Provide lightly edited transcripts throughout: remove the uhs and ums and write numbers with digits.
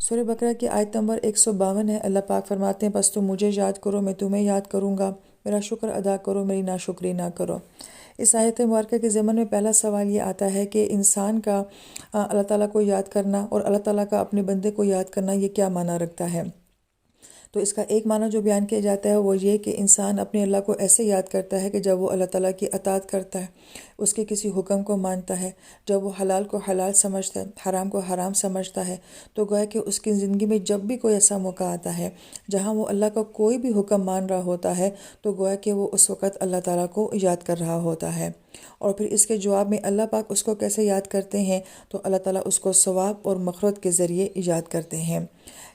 سورہ بقرہ کی آیت نمبر 152 ہے۔ اللہ پاک فرماتے ہیں بس تم مجھے یاد کرو میں تمہیں یاد کروں گا، میرا شکر ادا کرو میری ناشکری نہ کرو۔ اس آیت مبارکہ کے ضمن میں پہلا سوال یہ آتا ہے کہ انسان کا اللہ تعالیٰ کو یاد کرنا اور اللہ تعالیٰ کا اپنے بندے کو یاد کرنا یہ کیا معنی رکھتا ہے؟ تو اس کا ایک معنی جو بیان کیا جاتا ہے وہ یہ کہ انسان اپنے اللہ کو ایسے یاد کرتا ہے کہ جب وہ اللہ تعالیٰ کی اطاعت کرتا ہے، اس کے کسی حکم کو مانتا ہے، جب وہ حلال کو حلال سمجھتا ہے، حرام کو حرام سمجھتا ہے، تو گویا کہ اس کی زندگی میں جب بھی کوئی ایسا موقع آتا ہے جہاں وہ اللہ کا کوئی بھی حکم مان رہا ہوتا ہے تو گویا کہ وہ اس وقت اللہ تعالیٰ کو یاد کر رہا ہوتا ہے۔ اور پھر اس کے جواب میں اللہ پاک اس کو کیسے یاد کرتے ہیں؟ تو اللہ تعالیٰ اس کو ثواب اور مغفرت کے ذریعے یاد کرتے ہیں۔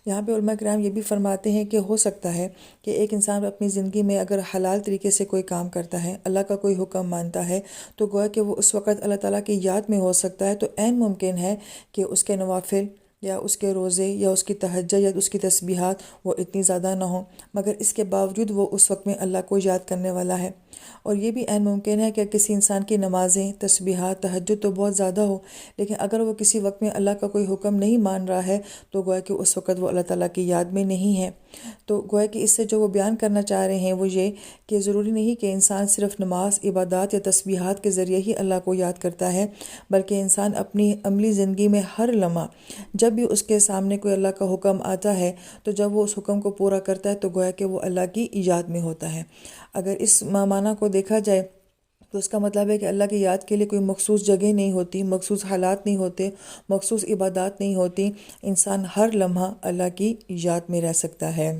یہاں پہ علماء کرام یہ بھی فرماتے ہیں کہ ہو سکتا ہے کہ ایک انسان اپنی زندگی میں اگر حلال طریقے سے کوئی کام کرتا ہے، اللہ کا کوئی حکم مانتا ہے، تو گویا کہ وہ اس وقت اللہ تعالیٰ کی یاد میں ہو سکتا ہے، تو عین ممکن ہے کہ اس کے نوافل یا اس کے روزے یا اس کی تہجد یا اس کی تسبیحات وہ اتنی زیادہ نہ ہوں، مگر اس کے باوجود وہ اس وقت میں اللہ کو یاد کرنے والا ہے۔ اور یہ بھی عین ممکن ہے کہ کسی انسان کی نمازیں، تسبیحات، تہجد تو بہت زیادہ ہو، لیکن اگر وہ کسی وقت میں اللہ کا کوئی حکم نہیں مان رہا ہے تو گویا کہ اس وقت وہ اللہ تعالیٰ کی یاد میں نہیں ہے۔ تو گویا کہ اس سے جو وہ بیان کرنا چاہ رہے ہیں وہ یہ کہ ضروری نہیں کہ انسان صرف نماز، عبادات یا تسبیحات کے ذریعے ہی اللہ کو یاد کرتا ہے، بلکہ انسان اپنی عملی زندگی میں ہر لمحہ جب بھی اس کے سامنے کوئی اللہ کا حکم آتا ہے تو جب وہ اس حکم کو پورا کرتا ہے تو گویا کہ وہ اللہ کی یاد میں ہوتا ہے۔ اگر اس معنی کو دیکھا جائے تو اس کا مطلب ہے کہ اللہ کی یاد کے لیے کوئی مخصوص جگہ نہیں ہوتی، مخصوص حالات نہیں ہوتے، مخصوص عبادات نہیں ہوتی، انسان ہر لمحہ اللہ کی یاد میں رہ سکتا ہے۔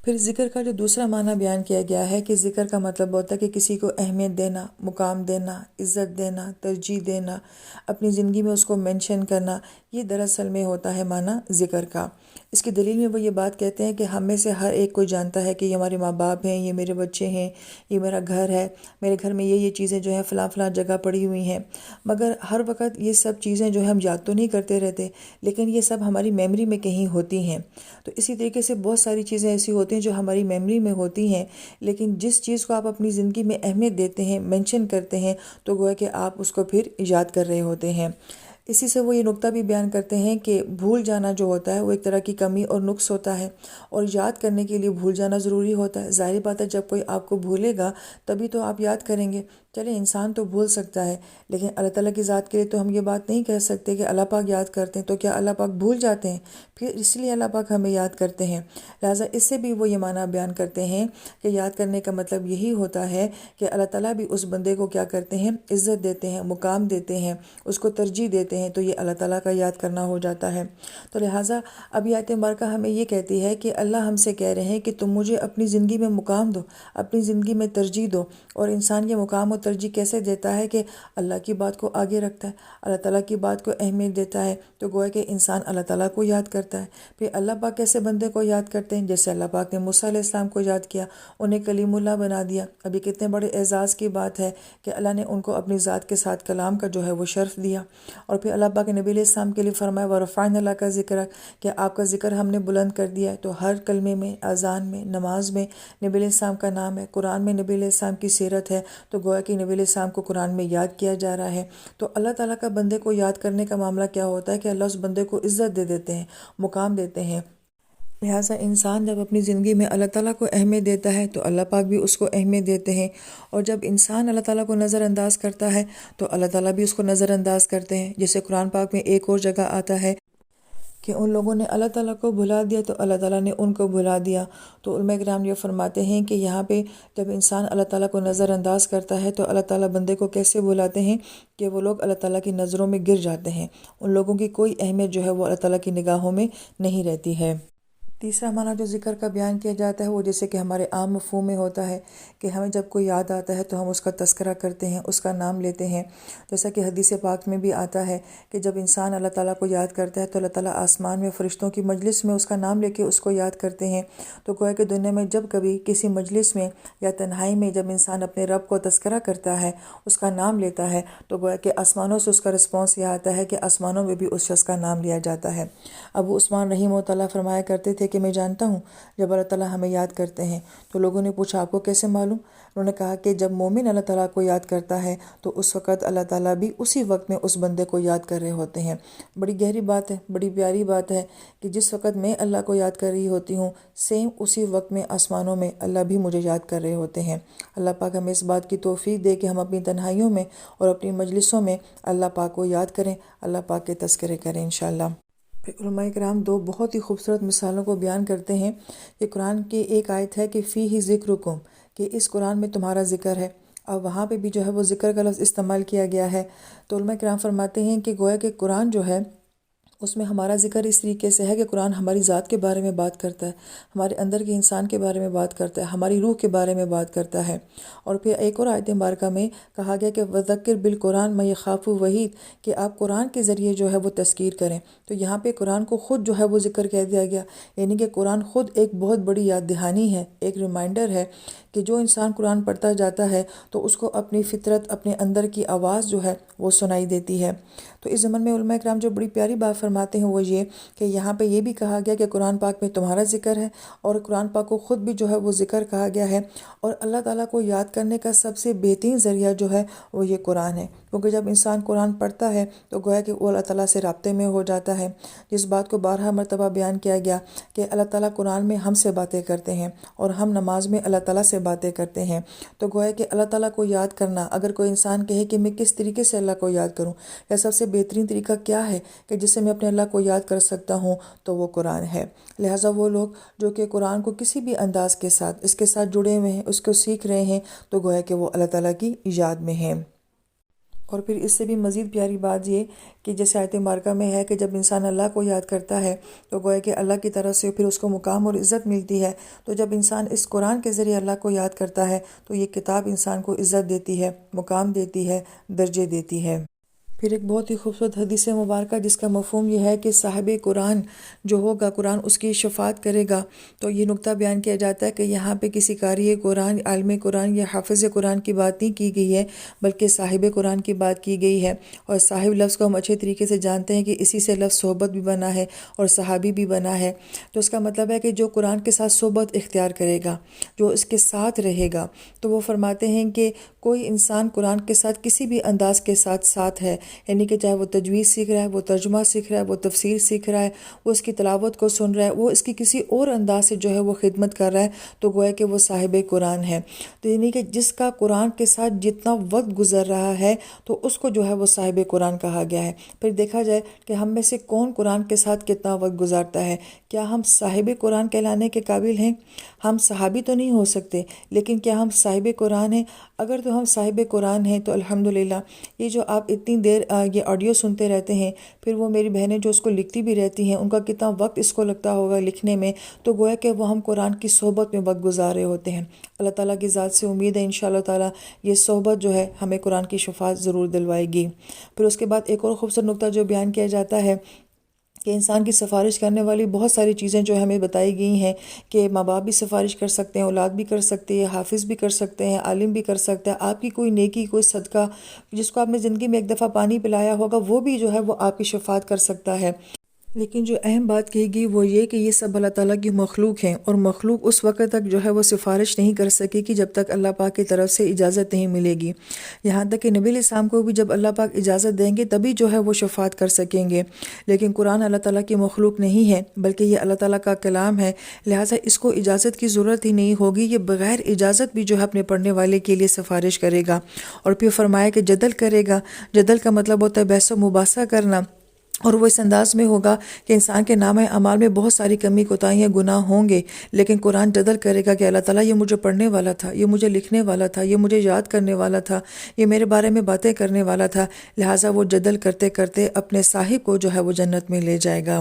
پھر ذکر کا جو دوسرا معنی بیان کیا گیا ہے کہ ذکر کا مطلب ہوتا ہے کہ کسی کو اہمیت دینا، مقام دینا، عزت دینا، ترجیح دینا، اپنی زندگی میں اس کو مینشن کرنا، یہ دراصل میں ہوتا ہے معنی ذکر کا۔ اس کی دلیل میں وہ یہ بات کہتے ہیں کہ ہم میں سے ہر ایک کوئی جانتا ہے کہ یہ ہمارے ماں باپ ہیں، یہ میرے بچے ہیں، یہ میرا گھر ہے، میرے گھر میں یہ چیزیں جو ہیں فلاں فلاں جگہ پڑی ہوئی ہیں، مگر ہر وقت یہ سب چیزیں جو ہے ہم یاد تو نہیں کرتے رہتے، لیکن یہ سب ہماری میموری میں کہیں ہوتی ہیں۔ تو اسی طریقے سے بہت ساری چیزیں ایسی ہوتی ہیں جو ہماری میموری میں ہوتی ہیں، لیکن جس چیز کو آپ اپنی زندگی میں اہمیت دیتے ہیں، مینشن کرتے ہیں، تو گویا کہ آپ اس کو پھر یاد کر رہے ہوتے ہیں۔ اسی سے وہ یہ نقطہ بھی بیان کرتے ہیں کہ بھول جانا جو ہوتا ہے وہ ایک طرح کی کمی اور نقص ہوتا ہے، اور یاد کرنے کے لیے بھول جانا ضروری ہوتا ہے۔ ظاہر بات ہے جب کوئی آپ کو بھولے گا تبھی تو آپ یاد کریں گے۔ چلے انسان تو بھول سکتا ہے، لیکن اللہ تعالیٰ کی ذات کے لیے تو ہم یہ بات نہیں کہہ سکتے کہ اللہ پاک یاد کرتے ہیں، تو کیا اللہ پاک بھول جاتے ہیں؟ پھر اس لیے اللہ پاک ہمیں یاد کرتے ہیں۔ لہٰذا اس سے بھی وہ یہ معنی بیان کرتے ہیں کہ یاد کرنے کا مطلب یہی ہوتا ہے کہ اللہ تعالیٰ بھی اس بندے کو کیا کرتے ہیں؟ عزت دیتے ہیں، مقام دیتے ہیں، اس کو ترجیح دیتے ہیں، تو یہ اللہ تعالیٰ کا یاد کرنا ہو جاتا ہے۔ تو لہٰذا اب یہ آیت مبارکہ ہمیں یہ کہتی ہے کہ اللہ ہم سے کہہ رہے ہیں کہ تم مجھے اپنی زندگی میں مقام دو، اپنی زندگی میں ترجیح دو۔ اور انسان یہ مقام و ترجیح کیسے دیتا ہے؟ کہ اللہ کی بات کو آگے رکھتا ہے، اللہ تعالیٰ کی بات کو اہمیت دیتا ہے، تو گویا کہ انسان اللہ تعالیٰ کو یاد کرتا ہے۔ پھر اللہ پاک کیسے بندے کو یاد کرتے ہیں؟ جیسے اللہ پاک نے موسیٰ علیہ السلام کو یاد کیا، انہیں کلیم اللہ بنا دیا۔ ابھی کتنے بڑے اعزاز کی بات ہے کہ اللہ نے ان کو اپنی ذات کے ساتھ کلام کا جو ہے وہ شرف دیا۔ اور پھر اللہ پاک نے نبی علیہ السلام کے لیے فرمایا وَرَفَعْنَا لَكَ ذِكْرَكَ کہ آپ کا ذکر ہم نے بلند کر دیا ہے۔ تو ہر کلمے میں، اذان میں، نماز میں نبی علیہ السلام کا نام ہے، قرآن میں نبی علیہ السلام کی سیرت ہے، تو گویا کہ نبی علیہ السلام کو قرآن میں یاد کیا جا رہا ہے۔ تو اللہ تعالیٰ کا بندے کو یاد کرنے کا معاملہ کیا ہوتا ہے کہ اللہ اس بندے کو عزت دے دیتے ہیں، مقام دیتے ہیں۔ لہٰذا انسان جب اپنی زندگی میں اللہ تعالیٰ کو اہمیت دیتا ہے تو اللہ پاک بھی اس کو اہمیت دیتے ہیں، اور جب انسان اللہ تعالیٰ کو نظر انداز کرتا ہے تو اللہ تعالیٰ بھی اس کو نظر انداز کرتے ہیں۔ جیسے قرآن پاک میں ایک اور جگہ آتا ہے کہ ان لوگوں نے اللہ تعالیٰ کو بھلا دیا تو اللہ تعالیٰ نے ان کو بھلا دیا۔ تو علماء کرام یہ فرماتے ہیں کہ یہاں پہ جب انسان اللہ تعالیٰ کو نظر انداز کرتا ہے تو اللہ تعالیٰ بندے کو کیسے بھلاتے ہیں کہ وہ لوگ اللہ تعالیٰ کی نظروں میں گر جاتے ہیں، ان لوگوں کی کوئی اہمیت جو ہے وہ اللہ تعالیٰ کی نگاہوں میں نہیں رہتی ہے۔ تیسرا معنی جو ذکر کا بیان کیا جاتا ہے وہ جیسے کہ ہمارے عام مفہوم میں ہوتا ہے کہ ہمیں جب کوئی یاد آتا ہے تو ہم اس کا تذکرہ کرتے ہیں، اس کا نام لیتے ہیں۔ جیسا کہ حدیث پاک میں بھی آتا ہے کہ جب انسان اللہ تعالیٰ کو یاد کرتا ہے تو اللہ تعالیٰ آسمان میں فرشتوں کی مجلس میں اس کا نام لے کے اس کو یاد کرتے ہیں۔ تو گویا کہ دنیا میں جب کبھی کسی مجلس میں یا تنہائی میں جب انسان اپنے رب کو تذکرہ کرتا ہے، اس کا نام لیتا ہے، تو گویا کہ آسمانوں سے اس کا رسپانس یہ آتا ہے کہ آسمانوں میں بھی اس شخص کا نام لیا جاتا ہے۔ ابو عثمان رحمہ اللہ تعالیٰ فرمایا کرتے تھے کہ میں جانتا ہوں جب اللہ تعالیٰ ہمیں یاد کرتے ہیں۔ تو لوگوں نے پوچھا آپ کو کیسے معلوم؟ انہوں نے کہا کہ جب مومن اللہ تعالیٰ کو یاد کرتا ہے تو اس وقت اللہ تعالیٰ بھی اسی وقت میں اس بندے کو یاد کر رہے ہوتے ہیں۔ بڑی گہری بات ہے، بڑی پیاری بات ہے کہ جس وقت میں اللہ کو یاد کر رہی ہوتی ہوں، سیم اسی وقت میں آسمانوں میں اللہ بھی مجھے یاد کر رہے ہوتے ہیں۔ اللہ پاک ہمیں اس بات کی توفیق دے کہ ہم اپنی تنہائیوں میں اور اپنی مجلسوں میں اللہ پاک کو یاد کریں، اللہ پاک کے تذکرے کریں انشاءاللہ۔ پھر علماء کرام دو بہت ہی خوبصورت مثالوں کو بیان کرتے ہیں کہ قرآن کی ایک آیت ہے کہ فیہ ذکرکم، کہ اس قرآن میں تمہارا ذکر ہے، اور وہاں پہ بھی جو ہے وہ ذکر کا لفظ استعمال کیا گیا ہے۔ تو علماء کرام فرماتے ہیں کہ گویا کہ قرآن جو ہے اس میں ہمارا ذکر اس طریقے سے ہے کہ قرآن ہماری ذات کے بارے میں بات کرتا ہے، ہمارے اندر کے انسان کے بارے میں بات کرتا ہے، ہماری روح کے بارے میں بات کرتا ہے۔ اور پھر ایک اور آیت مبارکہ میں کہا گیا کہ وَذَكِّرْ بِالْقُرْآنِ مَن يَخَافُ وَعِيدٍ، کہ آپ قرآن کے ذریعے جو ہے وہ تذکیر کریں۔ تو یہاں پہ قرآن کو خود جو ہے وہ ذکر کہہ دیا گیا، یعنی کہ قرآن خود ایک بہت بڑی یاد دہانی ہے، ایک ریمائنڈر ہے کہ جو انسان قرآن پڑھتا جاتا ہے تو اس کو اپنی فطرت، اپنے اندر کی آواز جو ہے وہ سنائی دیتی ہے۔ تو اس ضمن میں علماء کرام جو بڑی پیاری بات فرماتے ہیں وہ یہ کہ یہاں پہ یہ بھی کہا گیا کہ قرآن پاک میں تمہارا ذکر ہے، اور قرآن پاک کو خود بھی جو ہے وہ ذکر کہا گیا ہے، اور اللہ تعالیٰ کو یاد کرنے کا سب سے بہترین ذریعہ جو ہے وہ یہ قرآن ہے، کیونکہ جب انسان قرآن پڑھتا ہے تو گویا کہ وہ اللہ تعالیٰ سے رابطے میں ہو جاتا ہے، جس بات کو بارہا مرتبہ بیان کیا گیا کہ اللہ تعالیٰ قرآن میں ہم سے باتیں کرتے ہیں اور ہم نماز میں اللہ تعالیٰ سے باتیں کرتے ہیں۔ تو گویا کہ اللہ تعالیٰ کو یاد کرنا، اگر کوئی انسان کہے کہ میں کس طریقے سے اللہ کو یاد کروں یا سب سے بہترین طریقہ کیا ہے کہ جس سے میں اپنے اللہ کو یاد کر سکتا ہوں، تو وہ قرآن ہے۔ لہٰذا وہ لوگ جو کہ قرآن کو کسی بھی انداز کے ساتھ اس کے ساتھ جڑے ہوئے ہیں، اس کو سیکھ رہے ہیں، تو گویا کہ وہ اللہ تعالیٰ کی یاد میں ہیں۔ اور پھر اس سے بھی مزید پیاری بات یہ کہ جیسے آیت مبارکہ میں ہے کہ جب انسان اللہ کو یاد کرتا ہے تو گویا کہ اللہ کی طرف سے پھر اس کو مقام اور عزت ملتی ہے۔ تو جب انسان اس قرآن کے ذریعے اللہ کو یاد کرتا ہے تو یہ کتاب انسان کو عزت دیتی ہے، مقام دیتی ہے، درجے دیتی ہے۔ پھر ایک بہت ہی خوبصورت حدیث مبارکہ جس کا مفہوم یہ ہے کہ صاحب قرآن جو ہوگا، قرآن اس کی شفاعت کرے گا۔ تو یہ نقطہ بیان کیا جاتا ہے کہ یہاں پہ کسی قاری قرآن، عالم قرآن یا حافظ قرآن کی بات نہیں کی گئی ہے، بلکہ صاحب قرآن کی بات کی گئی ہے۔ اور صاحب لفظ کو ہم اچھے طریقے سے جانتے ہیں کہ اسی سے لفظ صحبت بھی بنا ہے اور صحابی بھی بنا ہے۔ تو اس کا مطلب ہے کہ جو قرآن کے ساتھ صحبت اختیار کرے گا، جو اس کے ساتھ رہے گا، تو وہ فرماتے ہیں کہ کوئی انسان قرآن کے ساتھ کسی بھی انداز کے ساتھ ہے، یعنی کہ چاہے وہ تجوید سیکھ رہا ہے، وہ ترجمہ سیکھ رہا ہے، وہ تفسیر سیکھ رہا ہے، وہ اس کی تلاوت کو سن رہا ہے، وہ اس کی کسی اور انداز سے جو ہے وہ خدمت کر رہا ہے، تو گویا کہ وہ صاحب قرآن ہے۔ تو یعنی کہ جس کا قرآن کے ساتھ جتنا وقت گزر رہا ہے تو اس کو جو ہے وہ صاحب قرآن کہا گیا ہے۔ پھر دیکھا جائے کہ ہم میں سے کون قرآن کے ساتھ کتنا وقت گزارتا ہے، کیا ہم صاحب قرآن کہلانے کے قابل ہیں؟ ہم صحابی تو نہیں ہو سکتے، لیکن کیا ہم صاحب قرآن ہیں؟ اگر تو ہم صاحب قرآن ہیں تو الحمدللہ یہ جو آپ اتنی دیر یہ آڈیو سنتے رہتے ہیں، پھر وہ میری بہنیں جو اس کو لکھتی بھی رہتی ہیں، ان کا کتنا وقت اس کو لگتا ہوگا لکھنے میں، تو گویا کہ وہ ہم قرآن کی صحبت میں وقت گزار رہے ہوتے ہیں۔ اللہ تعالیٰ کی ذات سے امید ہے انشاءاللہ تعالیٰ یہ صحبت جو ہے ہمیں قرآن کی شفاعت ضرور دلوائے گی۔ پھر اس کے بعد ایک اور خوبصورت نقطہ جو بیان کیا جاتا ہے کہ انسان کی سفارش کرنے والی بہت ساری چیزیں جو ہمیں بتائی گئی ہیں کہ ماں باپ بھی سفارش کر سکتے ہیں، اولاد بھی کر سکتے ہیں، حافظ بھی کر سکتے ہیں، عالم بھی کر سکتا ہے، آپ کی کوئی نیکی، کوئی صدقہ جس کو آپ نے زندگی میں ایک دفعہ پانی پلایا ہوگا وہ بھی جو ہے وہ آپ کی شفاعت کر سکتا ہے۔ لیکن جو اہم بات کہی گئی وہ یہ کہ یہ سب اللہ تعالیٰ کی مخلوق ہیں، اور مخلوق اس وقت تک جو ہے وہ سفارش نہیں کر سکے کہ جب تک اللہ پاک کی طرف سے اجازت نہیں ملے گی۔ یہاں تک کہ نبی علیہ السلام کو بھی جب اللہ پاک اجازت دیں گے تبھی جو ہے وہ شفاعت کر سکیں گے۔ لیکن قرآن اللہ تعالیٰ کی مخلوق نہیں ہے، بلکہ یہ اللہ تعالیٰ کا کلام ہے، لہٰذا اس کو اجازت کی ضرورت ہی نہیں ہوگی، یہ بغیر اجازت بھی جو ہے اپنے پڑھنے والے کے لیے سفارش کرے گا۔ اور پھر فرمایا کہ جدل کرے گا۔ جدل کا مطلب ہوتا ہے بحث و مباحثہ کرنا، اور وہ اس انداز میں ہوگا کہ انسان کے نامہ اعمال میں بہت ساری کمی کوتاہیاں گناہ ہوں گے، لیکن قرآن جدل کرے گا کہ اللہ تعالیٰ یہ مجھے پڑھنے والا تھا، یہ مجھے لکھنے والا تھا، یہ مجھے یاد کرنے والا تھا، یہ میرے بارے میں باتیں کرنے والا تھا، لہٰذا وہ جدل کرتے کرتے اپنے صاحب کو جو ہے وہ جنت میں لے جائے گا۔